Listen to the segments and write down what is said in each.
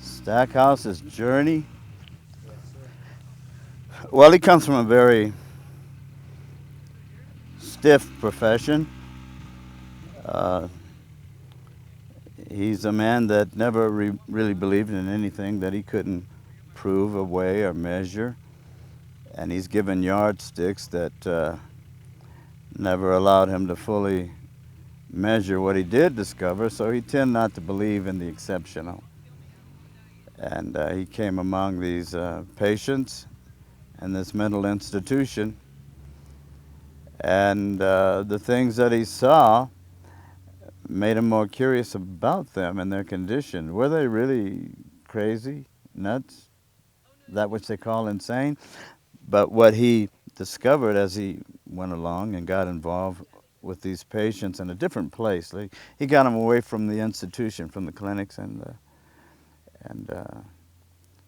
Stackhouse's journey. Yes, sir. Well, he comes from a very stiff profession. Uh, he's a man that never really believed in anything that he couldn't prove or weigh or measure. And he's given yardsticks that never allowed him to fully measure what he did discover, so he tended not to believe in the exceptional. And he came among these patients in this mental institution, and the things that he saw made him more curious about them and their condition. Were they really crazy, nuts, that which they call insane? But what he discovered as he went along and got involved with these patients in a different place, like he got them away from the institution, from the clinics, and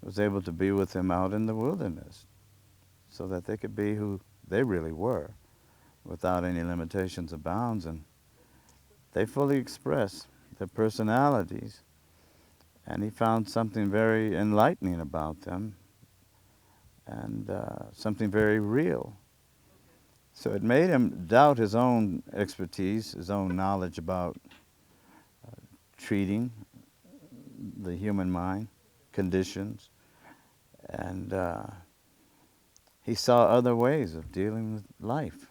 was able to be with them out in the wilderness so that they could be who they really were without any limitations or bounds. And they fully express their personalities. And he found something very enlightening about them and something very real. So it made him doubt his own expertise, his own knowledge about treating the human mind, conditions, and he saw other ways of dealing with life.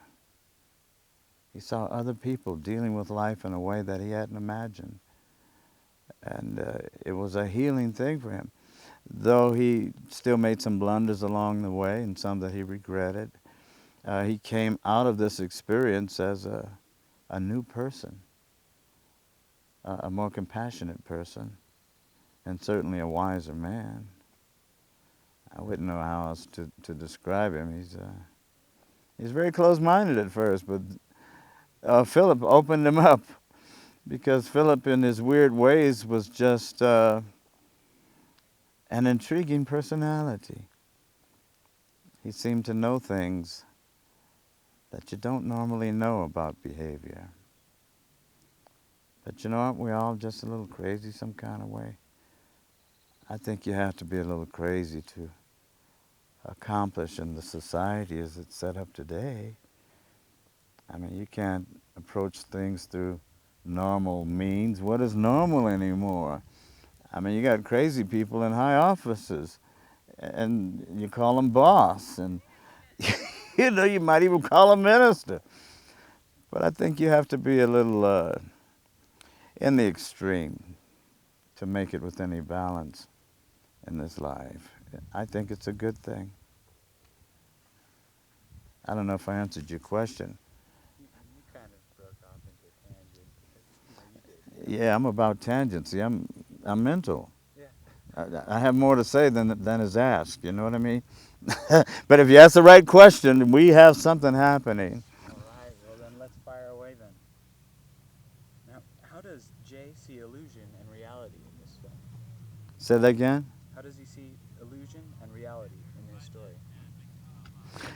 He saw other people dealing with life in a way that he hadn't imagined. And it was a healing thing for him. Though he still made some blunders along the way and some that he regretted, he came out of this experience as a new person, a more compassionate person, and certainly a wiser man. I wouldn't know how else to describe him. He's very close-minded at first, but Philip opened him up because Philip, in his weird ways, was just an intriguing personality. He seemed to know things that you don't normally know about behavior. But you know what? We're all just a little crazy some kind of way. I think you have to be a little crazy to accomplish in the society as it's set up today. I mean, you can't approach things through normal means. What is normal anymore? I mean, you got crazy people in high offices, and you call them boss, and you know, you might even call them minister. But I think you have to be a little in the extreme to make it with any balance in this life. I think it's a good thing. I don't know if I answered your question. You kind of broke off into a tangent. You did. Yeah, I'm about tangents. See, I'm mental. Yeah. I have more to say than is asked. You know what I mean? But if you ask the right question, we have something happening. All right. Well, then let's fire away then. Now, how does Jay see illusion and reality in this film? Say that again. How does he see illusion and reality in his story?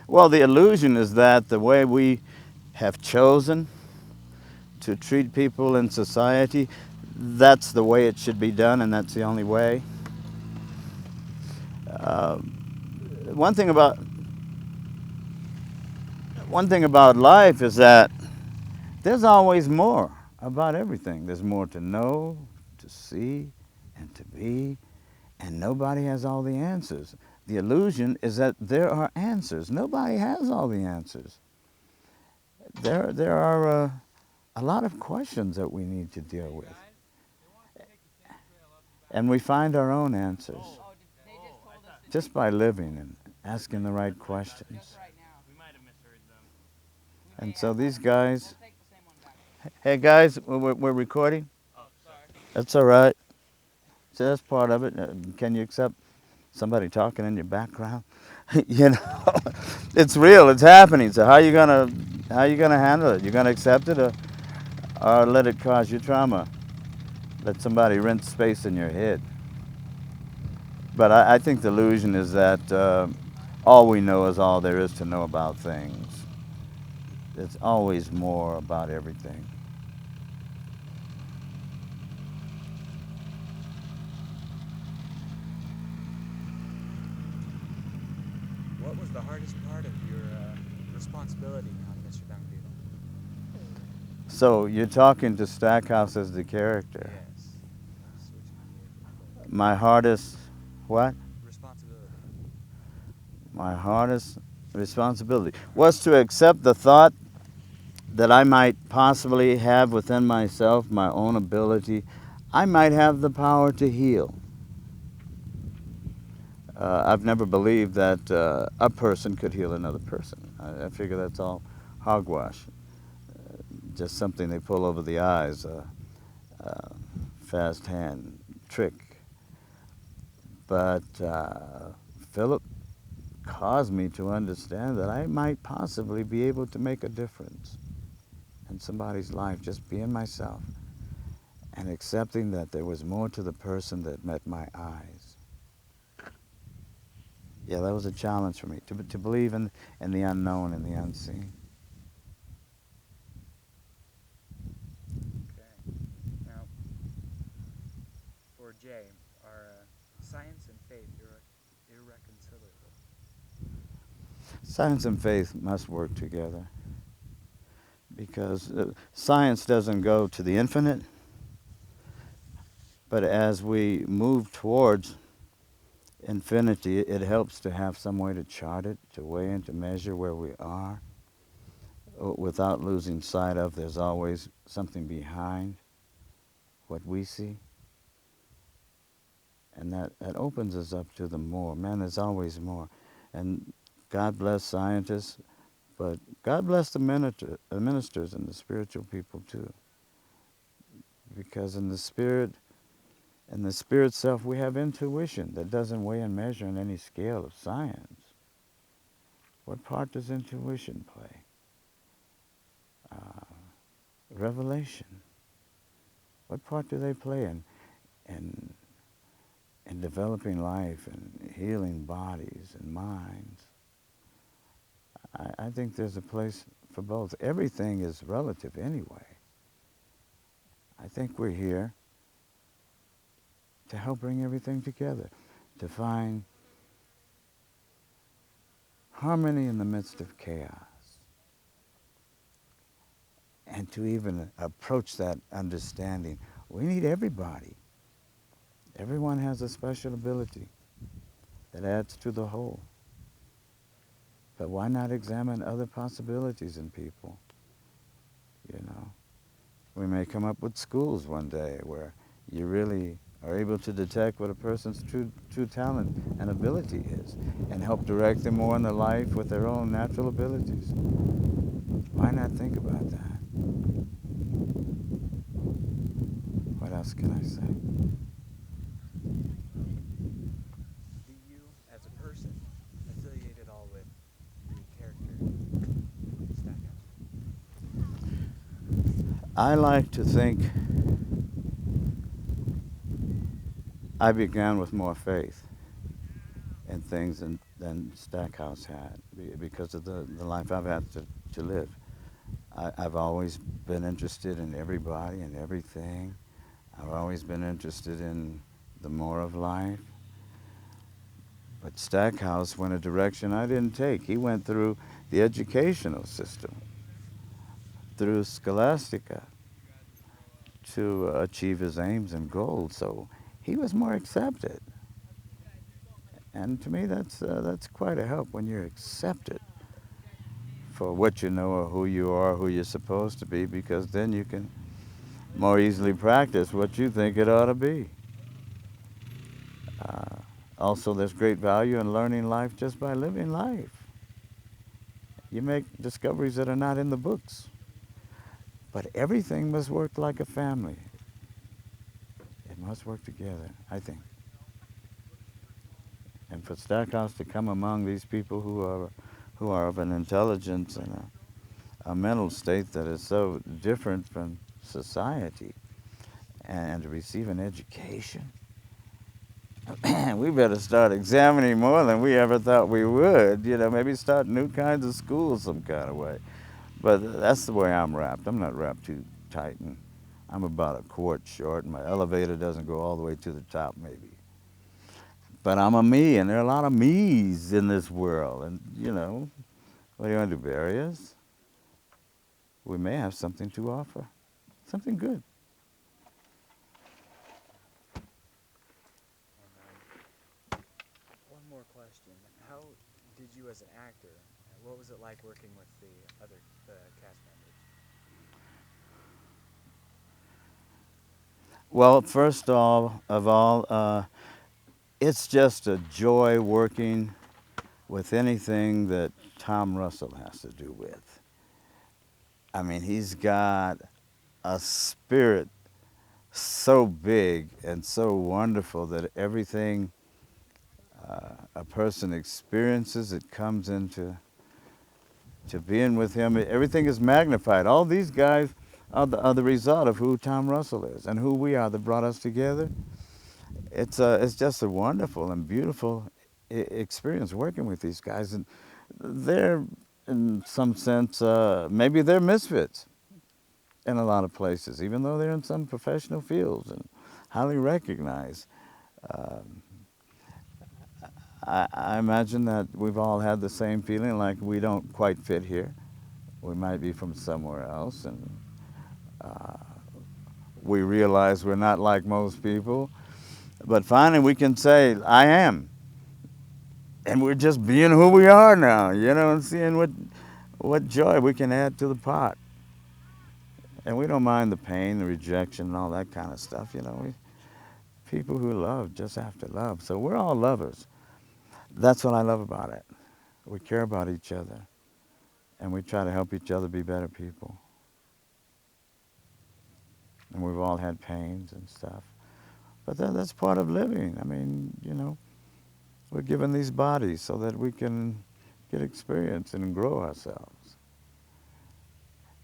Well, the illusion is that the way we have chosen to treat people in society, that's the way it should be done, and that's the only way. Uh, one thing about one thing about life is that there's always more about everything. There's more to know, to see, and to be, and nobody has all the answers. The illusion is that there are answers. Nobody has all the answers. There are a lot of questions that we need to deal with, and we find our own answers just by living and asking the right questions. And so these guys, hey guys, we're recording. That's all right. So that's part of it. Can you accept somebody talking in your background? You know, it's real. It's happening. So how you gonna handle it? You gonna accept it or let it cause you trauma? Let somebody rent space in your head. But I think the illusion is that all we know is all there is to know about things. There's always more about everything. was the hardest part of your responsibility on Mr. Dungbeetle? So you're talking to Stackhouse as the character. Yes. Switching gears real quick. My hardest, what? Responsibility. My hardest responsibility was to accept the thought that I might possibly have within myself my own ability. I might have the power to heal. I've never believed that a person could heal another person. I figure that's all hogwash, just something they pull over the eyes, fast hand trick. But Philip caused me to understand that I might possibly be able to make a difference in somebody's life, just being myself and accepting that there was more to the person that met my eyes. Yeah, that was a challenge for me to believe in the unknown and the unseen. Okay. Now, for Jay, are science and faith irreconcilable? Science and faith must work together because science doesn't go to the infinite, but as we move towards infinity, it helps to have some way to chart it, to weigh and to measure where we are without losing sight of there's always something behind what we see. And that opens us up to the more. Man, there's always more. And God bless scientists, but God bless the ministers and the spiritual people too. Because in the spirit self, we have intuition that doesn't weigh and measure in any scale of science. What part does intuition play? Uh, Revelation. What part do they play in, in developing life and healing bodies and minds? I think there's a place for both. Everything is relative anyway. I think we're here to help bring everything together, to find harmony in the midst of chaos, and to even approach that understanding. We need everybody. Everyone has a special ability that adds to the whole. But why not examine other possibilities in people? You know, we may come up with schools one day where you really are able to detect what a person's true talent and ability is and help direct them more in their life with their own natural abilities. Why not think about that? What else can I say? Well, do you, as a person, affiliate at all with the character Stackhouse? I like to think I began with more faith in things than Stackhouse had because of the life I've had to live. I've always been interested in everybody and everything. I've always been interested in the more of life. But Stackhouse went a direction I didn't take. He went through the educational system, through Scholastica, to achieve his aims and goals. So he was more accepted. And to me, that's quite a help when you're accepted for what you know or who you are, who you're supposed to be, because then you can more easily practice what you think it ought to be. Uh, Also, there's great value in learning life just by living life. You make discoveries that are not in the books. But everything must work like a family. It must work together, I think. And for Stackhouse to come among these people who are of an intelligence and a mental state that is so different from society, and to receive an education, we better start examining more than we ever thought we would. You know, maybe start new kinds of schools some kind of way. But that's the way I'm wrapped. I'm not wrapped too tight, and I'm about a quart short, and my elevator doesn't go all the way to the top, maybe. But I'm a me, and there are a lot of me's in this world. And, what do you want to do, bury us? We may have something to offer, something good. And one more question: how did you, as an actor, what was it like working with the cast members? Well, first of all, it's just a joy working with anything that Tom Russell has to do with. I mean, he's got a spirit so big and so wonderful that everything a person experiences, it comes into to being with him. Everything is magnified. All these guys are the result of who Tom Russell is and who we are that brought us together. It's just a wonderful and beautiful experience working with these guys, and they're in some sense maybe they're misfits in a lot of places, even though they're in some professional fields and highly recognized. Um, I imagine that we've all had the same feeling, like we don't quite fit here. We might be from somewhere else, and uh, we realize we're not like most people. But finally, we can say, "I am," and we're just being who we are now, and seeing what joy we can add to the pot. And we don't mind the pain, the rejection, and all that kind of stuff. People who love just have to love. So we're all lovers. That's what I love about it. We care about each other, and we try to help each other be better people. And we've all had pains and stuff. But that's part of living. I mean, we're given these bodies so that we can get experience and grow ourselves.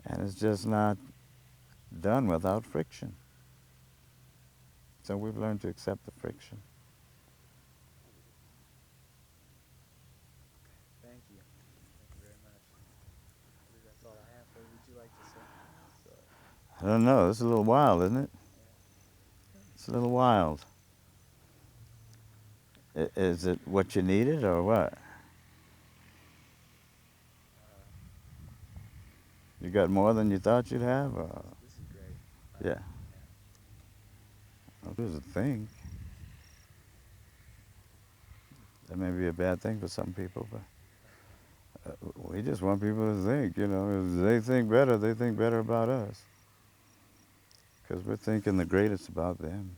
And it's just not done without friction. So we've learned to accept the friction. Thank you. Thank you very much. I believe that's all I have. What would you like to say? I don't know. It's a little wild, isn't it? Yeah. It's a little wild. Is it what you needed or what? Uh, You got more than you thought you'd have? Or, this is great. yeah. Yeah. Well, here's the thing. That may be a bad thing for some people, but we just want people to think. If they think better, they think better about us because we're thinking the greatest about them.